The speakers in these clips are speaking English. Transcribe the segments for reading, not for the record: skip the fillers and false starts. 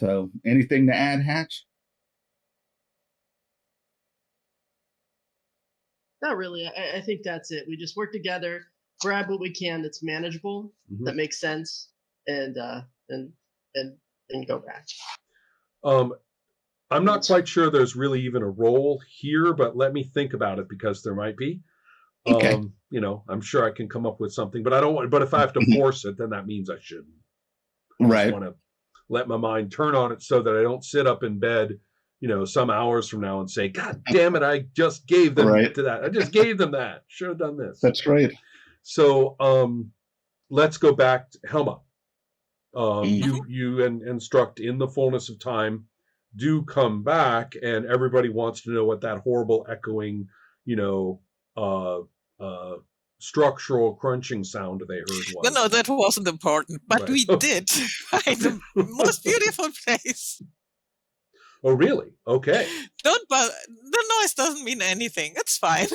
So, anything to add, Hatch? Not really. I think that's it. We just work together, grab what we can that's manageable, that makes sense, and and go back. I'm not quite sure there's really even a role here, but let me think about it because there might be. Okay. I'm sure I can come up with something, but I don't want. But if I have to force it, then that means I shouldn't. I Right. just want to let my mind turn on it so that I don't sit up in bed, some hours from now and say, "God damn it, I just gave them to that. I just gave them that. Should have done this." That's right. So let's go back to Helma. You instruct in the fullness of time. Do come back, and everybody wants to know what that horrible echoing, structural crunching sound they heard was. No, that wasn't important, but we did find the most beautiful place. Oh, really? Okay. Don't bother. The noise doesn't mean anything. It's fine.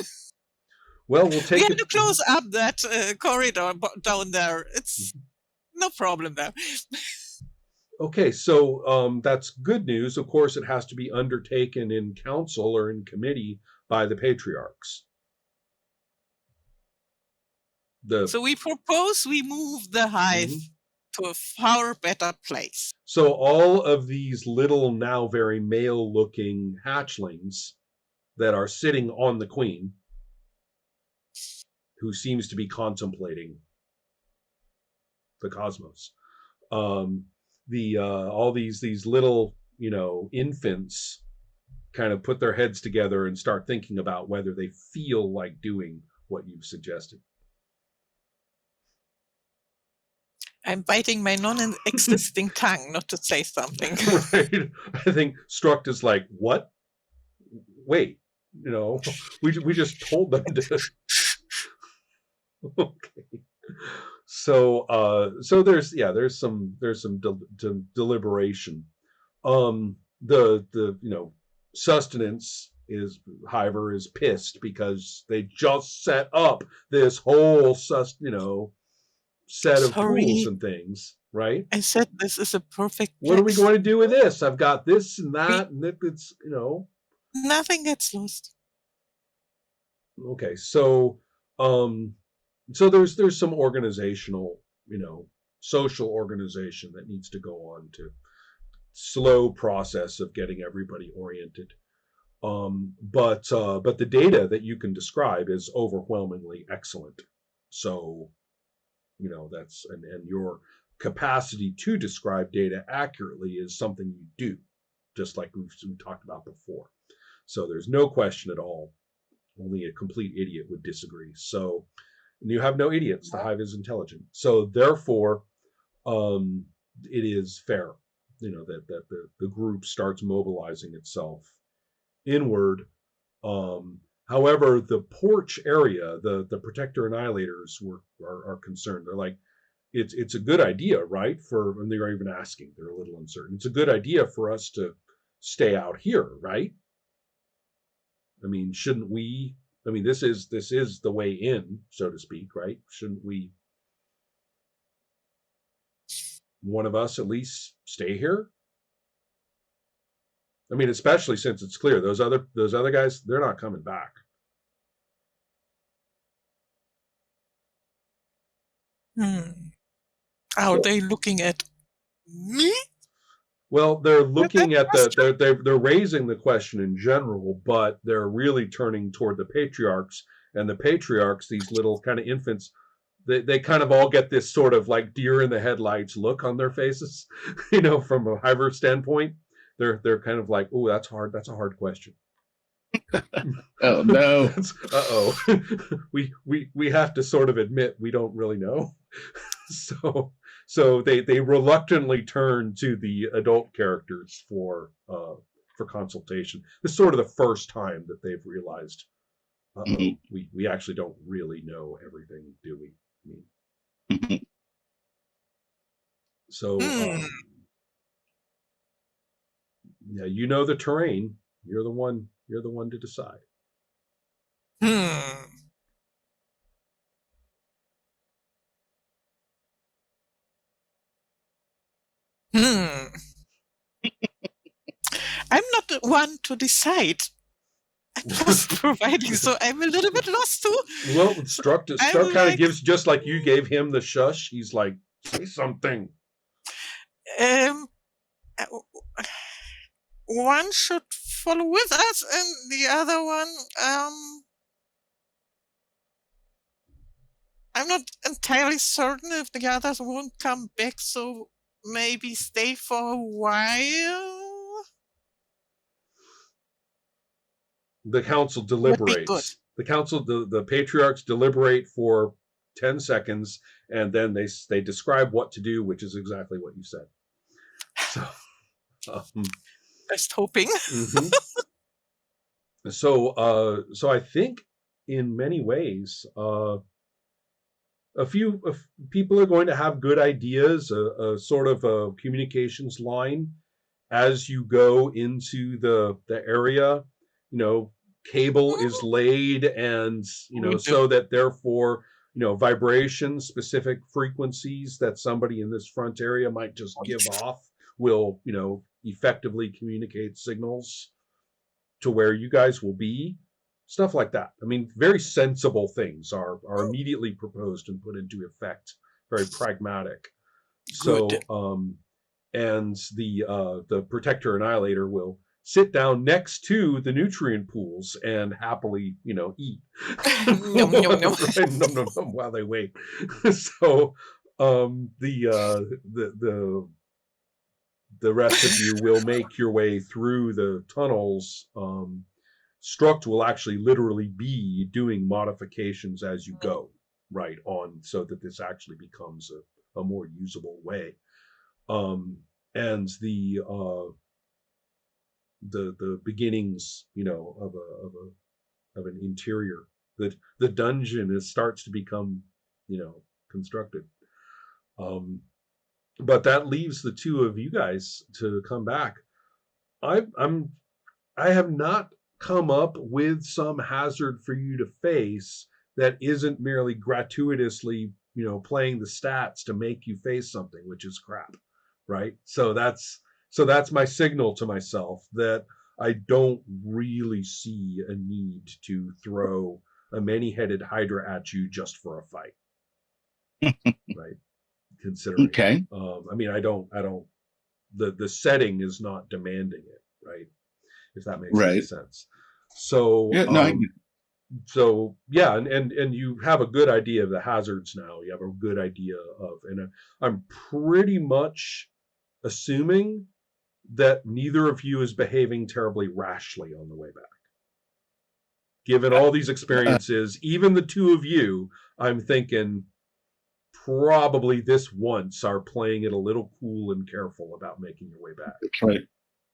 Well, we'll take we have to close up that corridor down there. It's no problem there. Okay, so that's good news. Of course, it has to be undertaken in council or in committee by the patriarchs. So we propose we move the hive to a far better place. So all of these little, now very male-looking hatchlings that are sitting on the queen, who seems to be contemplating the cosmos, all these little infants kind of put their heads together and start thinking about whether they feel like doing what you've suggested. I'm biting my non-existing tongue not to say something. Right. I think Struct is like, what? Wait, we just told them to. Okay. So there's some deliberation. The sustenance is Hiver is pissed because they just set up this whole set of tools and things, right? I said this is a perfect place. What are we going to do with this? I've got this and that, and it's nothing gets lost. Okay, so there's some organizational, social organization that needs to go on to slow process of getting everybody oriented. But the data that you can describe is overwhelmingly excellent. So, that's and your capacity to describe data accurately is something you do, just like we talked about before. So there's no question at all. Only a complete idiot would disagree. So, and you have no idiots. The hive is intelligent. So therefore, it is fair, that the group starts mobilizing itself inward. However, the porch area, the Protector-Annihilators are concerned. They're like, it's a good idea, right? And they're even asking. They're a little uncertain. It's a good idea for us to stay out here, right? I mean, shouldn't we? I mean, this is the way in, so to speak, right? Shouldn't we? One of us at least stay here. I mean, especially since it's clear those other guys, they're not coming back. Are they looking at me? Well, they're looking at they're raising the question in general, but they're really turning toward the patriarchs, and the patriarchs, these little kind of infants, they kind of all get this sort of like deer in the headlights look on their faces, from a Hiver standpoint. They're kind of like, oh, that's hard. That's a hard question. Oh no. we have to sort of admit we don't really know. So they reluctantly turn to the adult characters for consultation. This is sort of the first time that they've realized we actually don't really know everything, do we? I mean, so yeah, you know the terrain. You're the one to decide. one to decide. It was providing, so I'm a little bit lost too. Well, Struck kind of gives, just like you gave him the shush. He's like, say something. One should follow with us, and the other one, I'm not entirely certain if the others won't come back, so maybe stay for a while. The council deliberates. The council, the patriarchs deliberate for 10 seconds, and then they describe what to do, which is exactly what you said. So, just hoping. Mm-hmm. So I think in many ways, a few people are going to have good ideas, a sort of a communications line as you go into the area. Cable is laid, and so that therefore vibration specific frequencies that somebody in this front area might just give off will effectively communicate signals to where you guys will be. Stuff like that. I mean, very sensible things are immediately proposed and put into effect. Very pragmatic. So, and the Protector-Annihilator will sit down next to the nutrient pools and happily, eat. Nom, nom, nom. Right? Nom, nom, nom, while they wait. So, the rest of you will make your way through the tunnels. Struct will actually literally be doing modifications as you go, right on, so that this actually becomes a more usable way. And the beginnings, of an interior, that the dungeon starts to become, constructed. But that leaves the two of you guys to come back. I have not come up with some hazard for you to face that isn't merely gratuitously, playing the stats to make you face something, which is crap, right? So that's my signal to myself that I don't really see a need to throw a many-headed hydra at you just for a fight, right? Considering, okay. I mean, I don't. The setting is not demanding it, right? If that makes any sense. So, so yeah, and you have a good idea of the hazards now. You have a good idea of, and I'm pretty much assuming that neither of you is behaving terribly rashly on the way back. Given all these experiences, even the two of you, I'm thinking probably this once are playing it a little cool and careful about making your way back. That's right.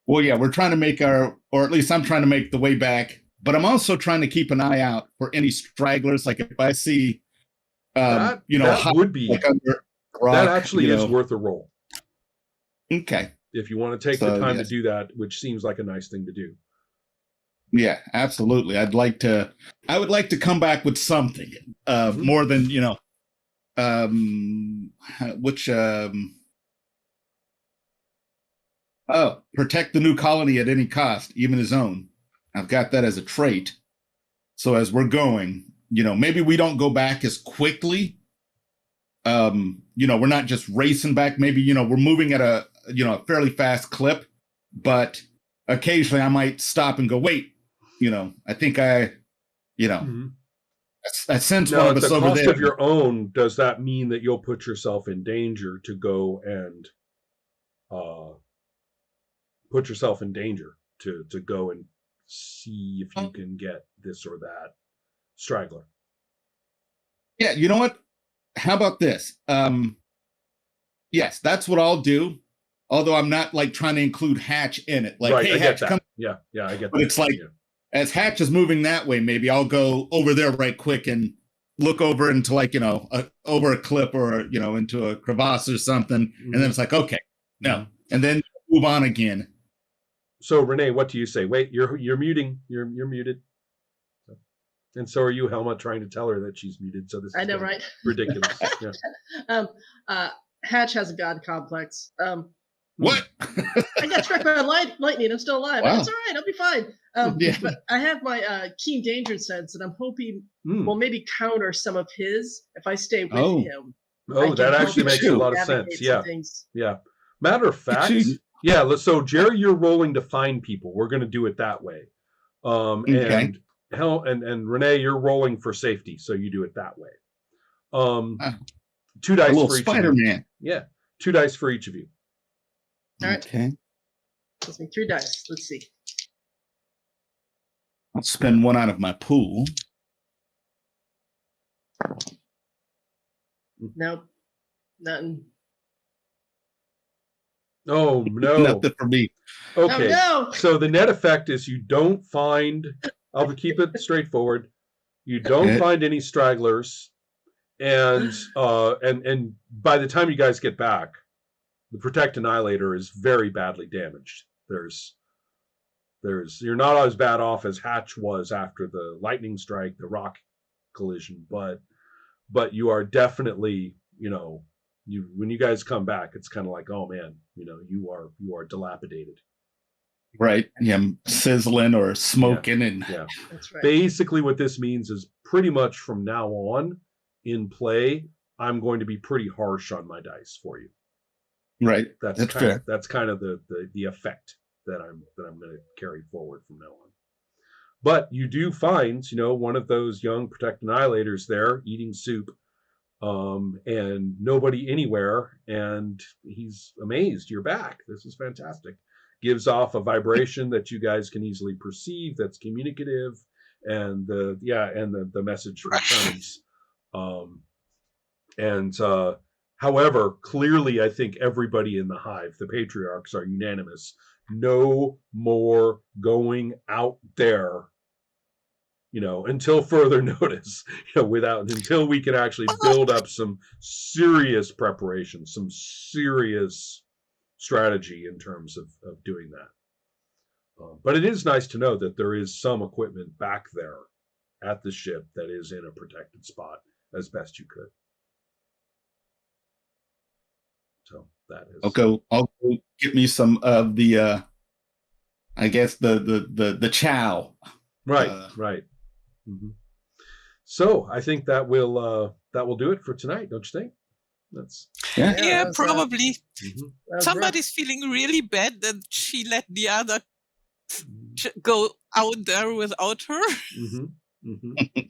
Well, yeah, we're trying to make or at least I'm trying to make the way back, but I'm also trying to keep an eye out for any stragglers. Like if I see, that would be, like under rock, that actually is worth a roll. Okay. If you want to take the time to do that, which seems like a nice thing to do. Yeah, absolutely. I would like to come back with something, more than, protect the new colony at any cost, even his own. I've got that as a trait. So as we're going, maybe we don't go back as quickly. We're not just racing back. Maybe, we're moving at a fairly fast clip, but occasionally I might stop and go, wait, I think I sense now, one of us over there. At the cost of your own, does that mean that you'll put yourself in danger to go and put yourself in danger to go and see if you can get this or that straggler? Yeah, you know what? How about this? Yes, that's what I'll do. Although I'm not like trying to include Hatch in it. Like, right, hey, I Hatch, get that. come. Yeah, I get that. But it's like, as Hatch is moving that way, maybe I'll go over there right quick and look over into like, over a clip or, into a crevasse or something. Mm-hmm. And then it's like, okay, no. And then move on again. So Renee, what do you say? Wait, you're muting. You're muted. And so are you, Helma, trying to tell her that she's muted. So this is right? Ridiculous. Yeah. Hatch has a god complex. What? I got tricked. struck by lightning. I'm still alive. Wow. It's all right. I'll be fine. Yeah. But I have my keen danger sense, and I'm hoping will maybe counter some of his if I stay with him. Oh, that actually makes a lot of navigate sense. some Yeah. things. Yeah. Matter of fact, yeah. So Jerry, you're rolling to find people. We're going to do it that way. Okay. And Renee, you're rolling for safety, so you do it that way. 2 A dice little for each of you. Spider-Man. Yeah, 2 dice for each of you. All right. Okay. Let's make 3 dice. Let's see. I'll spend one out of my pool. Nope. Nothing. Oh no! Nothing for me. Okay. Oh, no! So the net effect is you don't find. I'll keep it straightforward. You don't find any stragglers, and by the time you guys get back, the Protect-Annihilator is very badly damaged. You're not as bad off as Hatch was after the lightning strike, the rock collision, but you are definitely, when you guys come back, it's kind of like, oh man, you are dilapidated. Right. Yeah, I'm sizzling or smoking and yeah. That's right. Basically what this means is pretty much from now on in play, I'm going to be pretty harsh on my dice for you. Right. That's fair. That's kind of the effect that I'm going to carry forward from now on. But you do find, one of those young Protect-Annihilators there eating soup, and nobody anywhere, and he's amazed you're back. This is fantastic. Gives off a vibration that you guys can easily perceive, that's communicative, and the message returns. However, clearly I think everybody in the hive, the patriarchs, are unanimous. No more going out there, until further notice, until we can actually build up some serious preparation, some serious strategy in terms of doing that. But it is nice to know that there is some equipment back there at the ship that is in a protected spot as best you could. So that is. I'll go get me some of the I guess the chow. Right. Right. Mm-hmm. So I think that will do it for tonight, don't you think? Yeah, probably. Mm-hmm. Somebody's feeling really bad that she let the other go out there without her. Mm-hmm. Mm-hmm.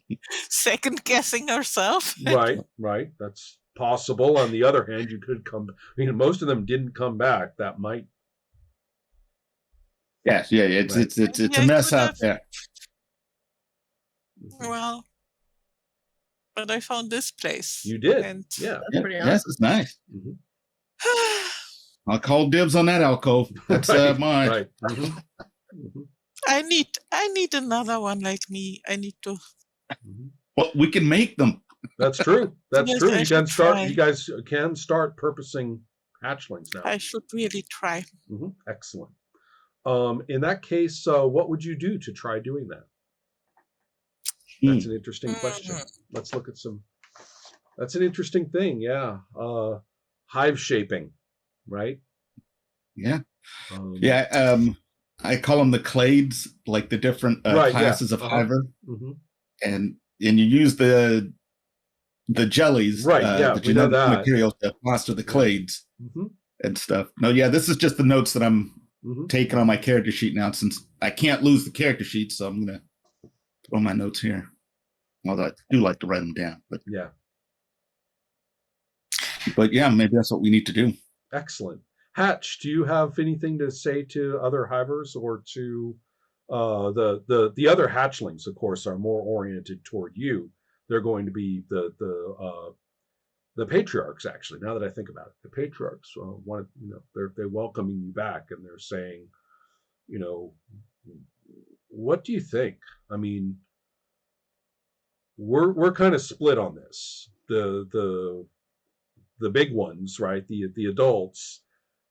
Second guessing herself. Right. That's possible. On the other hand, you could come. Most of them didn't come back. That might. Yes. Yeah. It's a mess out there. Well, but I found this place. You did. And that's pretty awesome. Yes, it's nice. Mm-hmm. I'll call dibs on that alcove. That's mine. Right. Mm-hmm. Mm-hmm. I need another one like me. I need to. Mm-hmm. Well, we can make them. That's true. That's Yes, true. I You should can start. try. You guys can start purposing hatchlings now. I should really try. Mm-hmm. Excellent. In that case, what would you do to try doing that? That's an interesting question. Let's look at some. That's an interesting thing. Yeah. Hive shaping, right? Yeah. I call them the clades, like the different classes of Hiver. Mm-hmm. And you use the jellies, right? the genetic materials to foster the clades and stuff. No, yeah, this is just the notes that I'm taking on my character sheet now, since I can't lose the character sheet, so I'm gonna throw my notes here. Although I do like to write them down, but yeah, maybe that's what we need to do. Excellent. Hatch, do you have anything to say to other hivers or to the other hatchlings? Of course, are more oriented toward you. They're going to be the patriarchs. Actually, now that I think about it, the patriarchs want they're welcoming you back, and they're saying, what do you think? I mean, we're kind of split on this. The big ones, right? The adults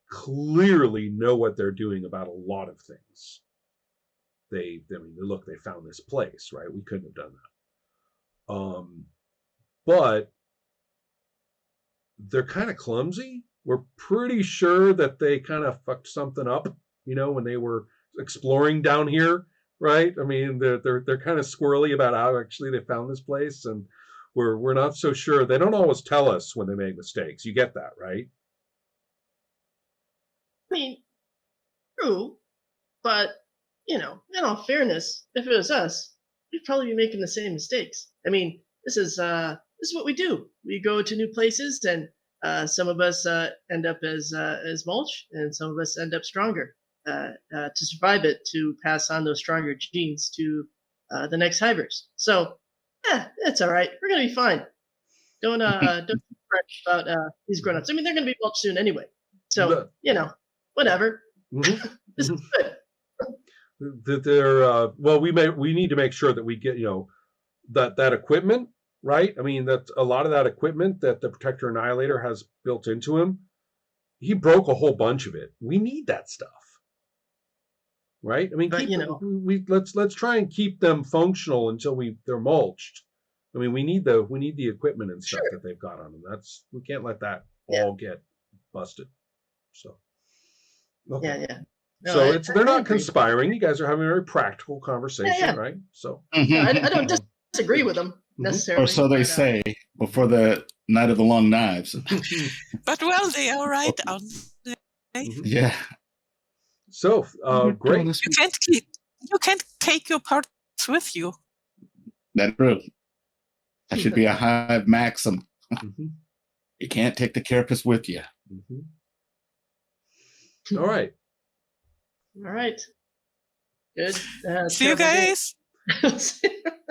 clearly know what they're doing about a lot of things. They found this place, right? We couldn't have done that. But they're kind of clumsy. We're pretty sure that they kind of fucked something up when they were exploring down here, right? I mean, they're kind of squirrely about how actually they found this place, and we're not so sure. They don't always tell us when they make mistakes. You get that, right? I mean, true, but in all fairness, if it was us, we'd probably be making the same mistakes. I mean, this is what we do. We go to new places, and some of us end up as mulch, and some of us end up stronger to survive it, to pass on those stronger genes to the next hivers. So, yeah, it's all right. We're gonna be fine. Don't be fresh about these grown-ups. I mean, they're gonna be mulch soon anyway. So whatever. Mm-hmm. This is good. We need to make sure that we get that equipment, right? I mean, that a lot of that equipment that the Protector-Annihilator has built into him, he broke a whole bunch of it. We need that stuff, right? I mean, let's try and keep them functional until they're mulched. I mean, we need the equipment and stuff that they've got on them. We can't let that all get busted. So okay. Yeah. No, so they're not conspiring. You guys are having a very practical conversation, right? So I don't disagree with them necessarily. Or so they say before the Night of the Long Knives. But well, they are right on. Yeah. So great. You can't take your parts with you. That's true. That should be a hive maxim. You can't take the carapace with you. All right. All right. Good. See you guys.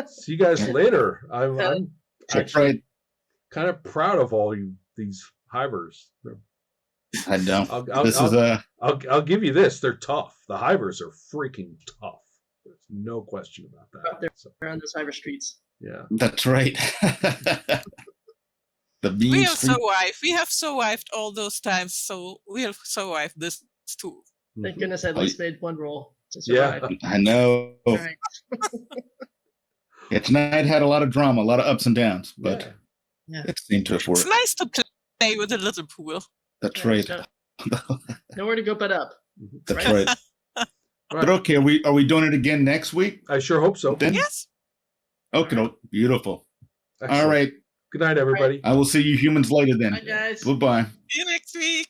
See you guys later. I'm actually kind of proud of all these hivers. I know. I'll give you this. They're tough. The hivers are freaking tough. There's no question about that. They're on those hiver streets. Yeah. That's right. We have survived all those times, so we'll survive this too. Thank goodness I at least made one roll to survive. Yeah, I know. Right. Tonight had a lot of drama, a lot of ups and downs, but it seemed to have worked. It's nice to play with a little pool. That's right. Nowhere to go but up. That's right. But okay, are we doing it again next week? I sure hope so. Then? Yes. Okay, beautiful. Excellent. All right. Good night, everybody. I will see you humans later then. Bye, guys. Goodbye. See you next week.